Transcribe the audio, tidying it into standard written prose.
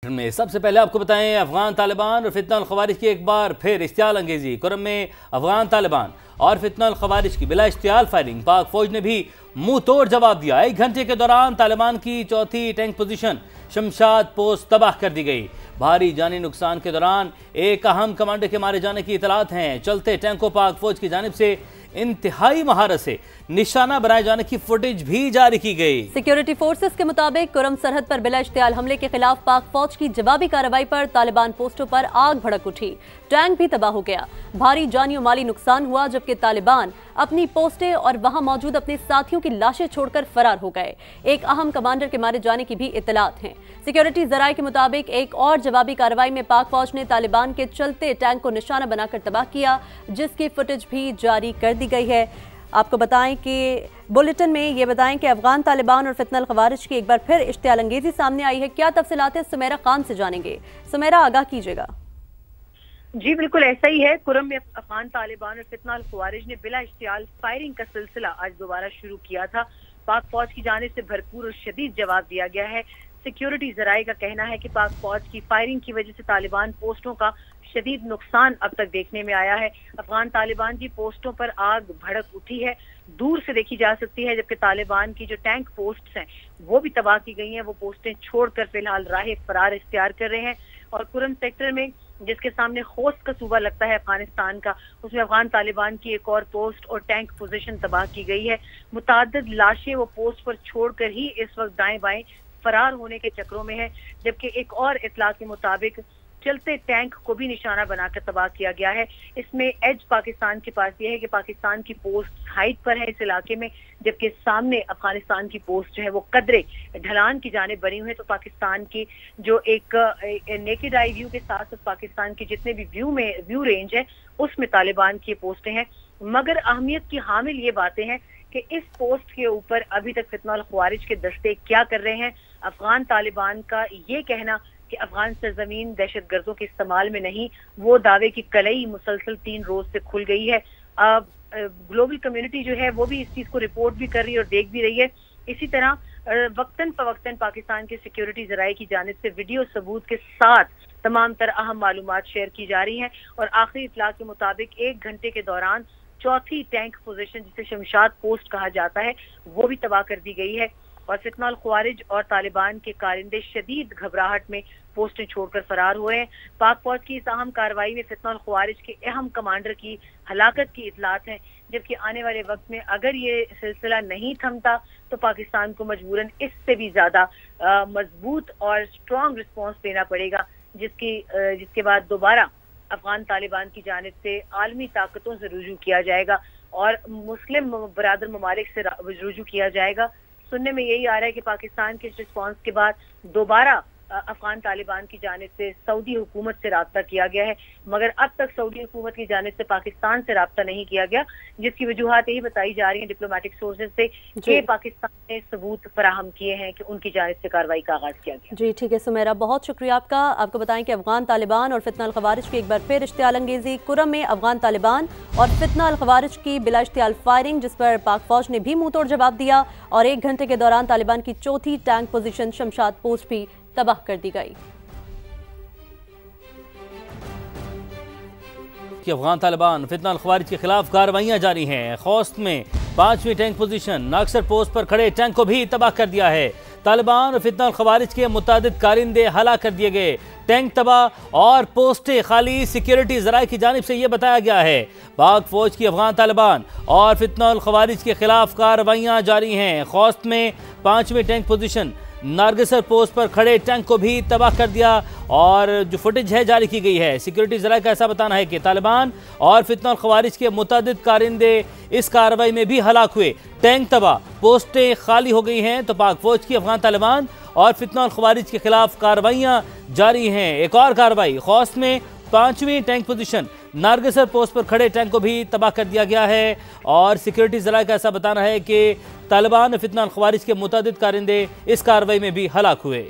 में सबसे पहले आपको बताएं, अफगान तालिबान और फितना खवारिज की एक बार फिर इश्तियाल अंगेजी। कुरम में अफगान तालिबान और फितना खवारिज की बिला इश्तियाल फायरिंग। पाक फौज ने भी मुंह तोड़ जवाब दिया। 1 घंटे के दौरान तालिबान की चौथी टैंक पोजीशन शमशाद पोस्ट तबाह कर दी गई। भारी जानी नुकसान के दौरान एक अहम कमांडर के मारे जाने की इतलात हैं। चलते टैंकों पाक फौज की जानिब से इंतहाई महारत से निशाना बनाए जाने की फुटेज भी जारी की गई। सिक्योरिटी फोर्सेस के मुताबिक कुरम सरहद पर बिला इश्तियाल हमले के खिलाफ पाक फौज की जवाबी कार्रवाई पर तालिबान पोस्टों पर आग भड़क उठी। टैंक भी तबाह हो गया। भारी जानी और माली नुकसान हुआ, जबकि तालिबान अपनी पोस्टें और वहां मौजूद अपने साथियों की लाशें छोड़कर फरार हो गए। एक अहम कमांडर के मारे जाने की भी इतलात हैं। सिक्योरिटी जराये के मुताबिक एक और जवाबी कार्रवाई में पाक फौज ने तालिबान के चलते टैंक को निशाना बनाकर तबाह किया, जिसकी फुटेज भी जारी कर दी गई है। आपको बताएं कि बुलेटिन में ये बताएं कि अफगान तालिबान और फितना खवारिज की एक बार फिर इश्तियाल अंगेजी सामने आई है। क्या तफसीलात सुमेरा खान से जानेंगे। सुमेरा, आगाह कीजिएगा। जी बिल्कुल ऐसा ही है। कुरम में अफगान तालिबान और फितना खवारिज ने बिला इश्तियाल फायरिंग का सिलसिला आज दोबारा शुरू किया था। पाक फौज की जानिब से भरपूर और शदीद जवाब दिया गया है। सिक्योरिटी जराये का कहना है कि पाक फौज की फायरिंग की वजह से तालिबान पोस्टों का शदीद नुकसान अब तक देखने में आया है। अफगान तालिबान की पोस्टों पर आग भड़क उठी है, दूर से देखी जा सकती है, जबकि तालिबान की जो टैंक पोस्ट्स हैं वो भी तबाह की गई हैं। वो पोस्टें छोड़कर फिलहाल राह फरार इख्तियार कर रहे हैं। और कुरम सेक्टर में, जिसके सामने खोस्त का सूबा लगता है अफगानिस्तान का, उसमें अफगान तालिबान की एक और पोस्ट और टैंक पोजीशन तबाह की गई है। मुताद्दिद लाशें वो पोस्ट पर छोड़कर ही इस वक्त दाएं बाएं फरार होने के चक्रों में है, जबकि एक और इतला के मुताबिक चलते टैंक को भी निशाना बनाकर तबाह किया गया है। इसमें एज पाकिस्तान के पास यह है कि पाकिस्तान की पोस्ट हाइट पर है इस इलाके में, जबकि सामने अफगानिस्तान की पोस्ट जो है वो कदरे ढलान की जानिब बनी हुई है। तो पाकिस्तान की जो एक नेकेड आई व्यू के साथ साथ पाकिस्तान की जितने भी व्यू रेंज है उसमें तालिबान की पोस्टें हैं। मगर अहमियत की हामिल ये बातें हैं कि इस पोस्ट के ऊपर अभी तक फितना खवारिज के दस्ते क्या कर रहे हैं। अफगान तालिबान का ये कहना कि अफगान सरजमीन दहशत गर्दों के इस्तेमाल में नहीं, वो दावे की कलई मुसलसल 3 रोज से खुल गई है। अब ग्लोबल कम्युनिटी जो है वो भी इस चीज को रिपोर्ट भी कर रही है और देख भी रही है। इसी तरह वक्तन फवक्तन पाकिस्तान के सिक्योरिटी जराये की जानिब से वीडियो सबूत के साथ तमाम तर अहम मालूमात शेयर की जा रही हैं। और आखिरी इतला के मुताबिक 1 घंटे के दौरान चौथी टैंक पोजीशन, जिसे शमशाद पोस्ट कहा जाता है, वो भी तबाह कर दी गई है। और फितना खवारिज और तालिबान के कारिंदे शदीद घबराहट में पोस्टें छोड़कर फरार हो रहे हैं। पाक फौज की इस अहम कार्रवाई में फितना खवारिज के अहम कमांडर की हलाकत की इतलात हैं, जबकि आने वाले वक्त में अगर ये सिलसिला नहीं थमता तो पाकिस्तान को मजबूरन इससे भी ज्यादा मजबूत और स्ट्रॉन्ग रिस्पॉन्स देना पड़ेगा, जिसके बाद दोबारा अफगान तालिबान की जानिब से आलमी ताकतों से रुजू किया जाएगा और मुस्लिम बरादर ममालिक से रुजू किया जाएगा। सुनने में यही आ रहा है कि पाकिस्तान के इस रिस्पॉन्स के बाद दोबारा अफगान तालिबान की जानिब से सऊदी हुकूमत से राब्ता किया गया है, मगर अब तक सऊदी हुकूमत की जानिब से पाकिस्तान से राब्ता नहीं किया गया, जिसकी वजूहात यही बताई जा रही है डिप्लोमेटिक सोर्सेज से कि पाकिस्तान ने सबूत फराहम किए हैं कि उनकी जानिब से कार्रवाई का आगाज किया गया। जी ठीक है सुमेरा, बहुत शुक्रिया आपका। आपको बताएं कि अफगान तालिबान और फितना खवारिज की एक बार फिर इश्तियाल अंगेजी। कुरम में अफगान तालिबान और फितना खवारिज की बिला इश्तियाल फायरिंग, जिस पर पाक फौज ने भी मुंह तोड़ जवाब दिया। और 1 घंटे के दौरान तालिबान की चौथी टैंक पोजीशन शमशाद पोस्ट भी तबाह कर दी गई। अफगान तालिबान फितना खवारिज के खिलाफ कार्रवाइयां जारी हैं। खोस्त में 5वीं टैंक पोजीशन नागसर पोस्ट पर खड़े टैंक को भी तबाह कर दिया है। तालिबान और फितना खवारिज के मुतादिद कारिंदे हलाक कर दिए गए, टैंक तबाह और पोस्टें खाली। सिक्योरिटी जराये की जानिब से यह बताया गया है पाक फौज की अफगान तालिबान और फितना खवारिज के खिलाफ कार्रवाइयां जारी हैं। खोस्त में 5वीं टैंक पोजीशन नारगसर पोस्ट पर खड़े टैंक को भी तबाह कर दिया और जो फुटेज है जारी की गई है। सिक्योरिटी जराये का ऐसा बताना है कि तालिबान और फितना खवारिज के मुतादिद कारिंदे इस कार्रवाई में भी हलाक हुए, टैंक तबाह, पोस्टें खाली हो गई हैं। तो पाक फौज की अफगान तालिबान और फितना खवारिज के खिलाफ कार्रवाइयां जारी हैं। एक और कार्रवाई खोस्त में 5वीं टैंक पोजीशन नारगसर पोस्ट पर खड़े टैंक को भी तबाह कर दिया गया है। और सिक्योरिटी जराये का ऐसा बताना है कि तालिबान फितना खवारिज के मुतादिद कारिंदे इस कार्रवाई में भी हलाक हुए।